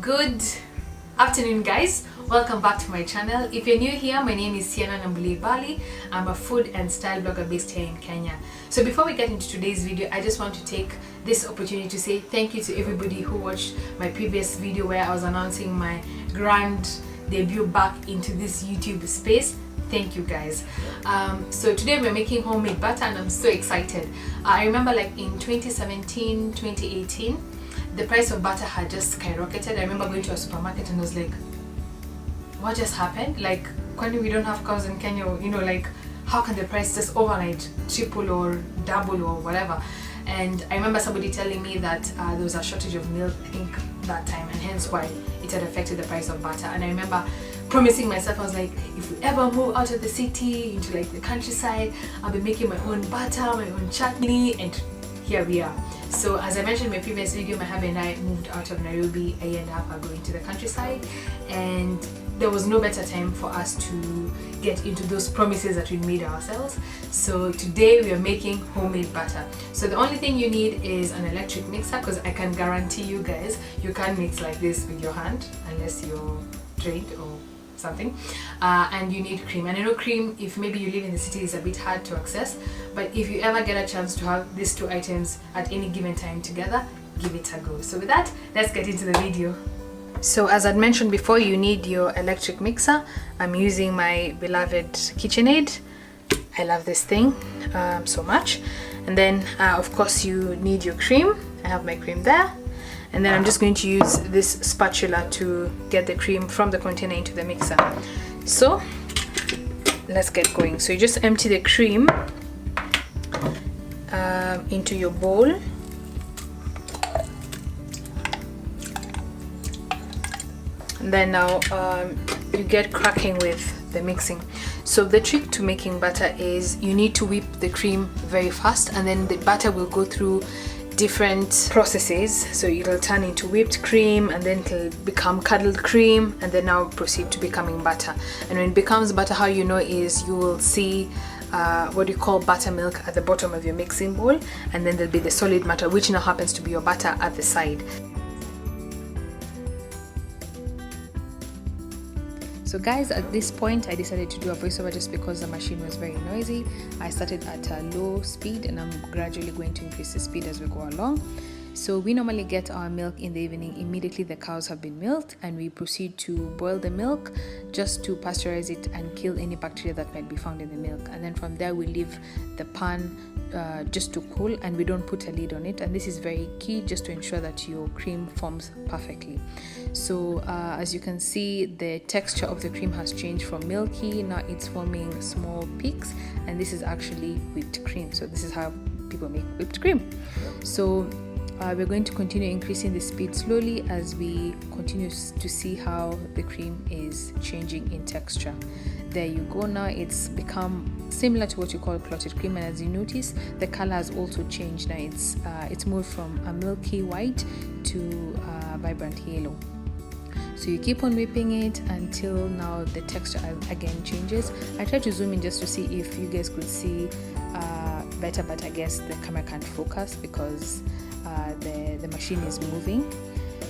Good afternoon, guys. Welcome back to my channel. If you're new here, my name is Sienna Barley. I'm a food and style blogger based here in Kenya. So before we get into today's video, I just want to take this opportunity to say thank you to everybody who watched my previous video where I was announcing my grand debut back into this YouTube space. Thank you guys. So today we're making homemade butter and I'm so excited. I remember like in 2017, 2018, the price of butter had just skyrocketed. I remember going to a supermarket and I was like, what just happened? Like, when we don't have cows in Kenya, you know, like, how can the price just overnight triple or double or whatever? And I remember somebody telling me that there was a shortage of milk, I think, that time, and hence why it had affected the price of butter. And I remember promising myself, I was like, if we ever move out of the city into like the countryside, I'll be making my own butter, my own chutney, and here we are. So as I mentioned in my previous video, my hubby and I moved out of Nairobi a year and a half ago into the countryside, and there was no better time for us to get into those promises that we made ourselves. So today we are making homemade butter. So the only thing you need is an electric mixer, because I can guarantee you guys, you can't mix like this with your hand unless you're trained or something. And you need cream, and I know cream, if maybe you live in the city, is a bit hard to access, but if you ever get a chance to have these two items at any given time together, give it a go. So with that, let's get into the video. So as I'd mentioned before, you need your electric mixer. I'm using my beloved KitchenAid. I love this thing so much. And then of course you need your cream. I have my cream there. And then I'm just going to use this spatula to get the cream from the container into the mixer. So let's get going. So you just empty the cream into your bowl. And then now you get cracking with the mixing. So the trick to making butter is you need to whip the cream very fast, and then the butter will go through different processes. So it'll turn into whipped cream, and then it'll become curdled cream, and then now proceed to becoming butter. And when it becomes butter, how you know is you will see what you call buttermilk at the bottom of your mixing bowl, and then there'll be the solid matter, which now happens to be your butter at the side. So guys, at this point I decided to do a voiceover just because the machine was very noisy. I started at a low speed and I'm gradually going to increase the speed as we go along. So we normally get our milk in the evening immediately the cows have been milked, and we proceed to boil the milk just to pasteurize it and kill any bacteria that might be found in the milk. And then from there we leave the pan just to cool, and we don't put a lid on it. And this is very key just to ensure that your cream forms perfectly. So as you can see, the texture of the cream has changed from milky, now it's forming small peaks, and this is actually whipped cream. So this is how people make whipped cream. So we're going to continue increasing the speed slowly as we continue to see how the cream is changing in texture. There you go. Now it's become similar to what you call clotted cream, and as you notice, the color has also changed. Now it's moved from a milky white to a vibrant yellow. So you keep on whipping it until now the texture again changes. I tried to zoom in just to see if you guys could see better, but I guess the camera can't focus because the machine is moving.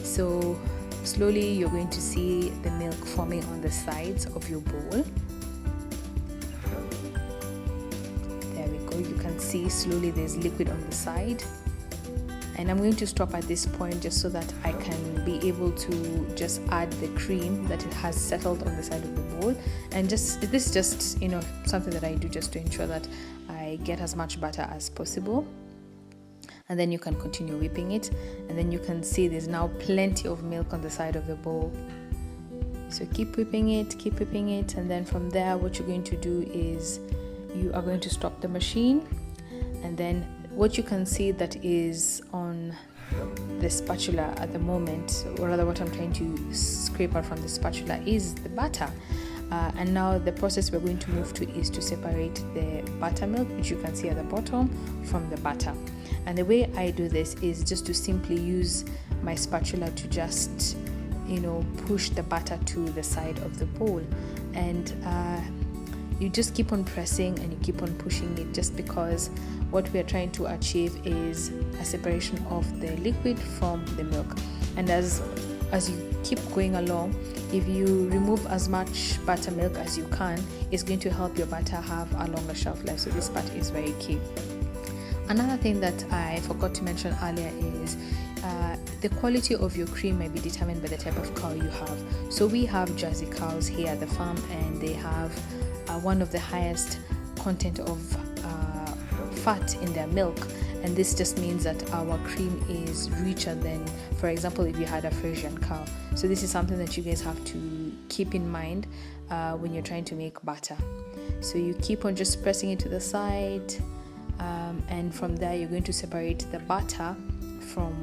So slowly you're going to see the milk forming on the sides of your bowl. There we go. You can see slowly there's liquid on the side. And I'm going to stop at this point just so that I can be able to just add the cream that it has settled on the side of the bowl. And this is just, you know, something that I do just to ensure that I get as much butter as possible. And then you can continue whipping it, and then you can see there's now plenty of milk on the side of the bowl. So keep whipping it, and then from there what you're going to do is you are going to stop the machine, and then what you can see that is on the spatula at the moment, or rather what I'm trying to scrape out from the spatula, is the butter. And now the process we're going to move to is to separate the buttermilk, which you can see at the bottom, from the butter. And the way I do this is just to simply use my spatula to just, you know, push the butter to the side of the bowl, and you just keep on pressing and you keep on pushing it, just because what we are trying to achieve is a separation of the liquid from the milk. And as as you keep going along, if you remove as much buttermilk as you can, it's going to help your butter have a longer shelf life. So this part is very key. Another thing that I forgot to mention earlier is the quality of your cream may be determined by the type of cow you have. So we have Jersey cows here at the farm, and they have one of the highest content of fat in their milk, and this just means that our cream is richer than, for example, if you had a Frisian cow. So this is something that you guys have to keep in mind when you're trying to make butter. So you keep on just pressing it to the side, and from there you're going to separate the butter from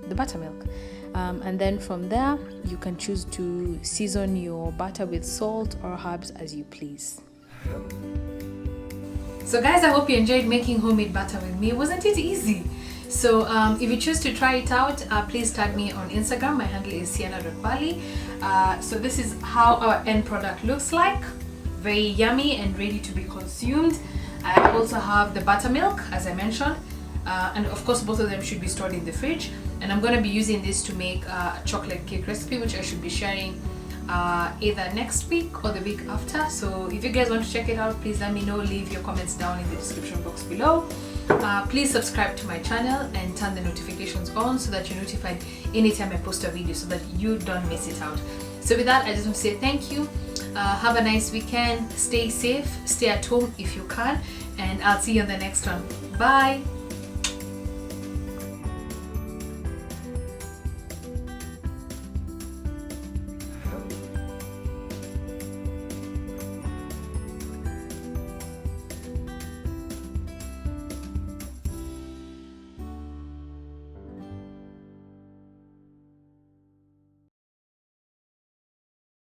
the buttermilk, and then from there you can choose to season your butter with salt or herbs as you please. So guys, I hope you enjoyed making homemade butter with me. Wasn't it easy? So if you choose to try it out, please tag me on Instagram. My handle is sienna.barley. So this is how our end product looks like. Very yummy and ready to be consumed. I also have the buttermilk, as I mentioned, and of course both of them should be stored in the fridge. And I'm going to be using this to make a chocolate cake recipe, which I should be sharing either next week or the week after. So if you guys want to check it out, please let me know. Leave your comments down in the description box below. Please subscribe to my channel and turn the notifications on so that you're notified anytime I post a video, so that you don't miss it out. So with that, I just want to say thank you. Have a nice weekend. Stay safe. Stay at home if you can. And I'll see you on the next one. Bye.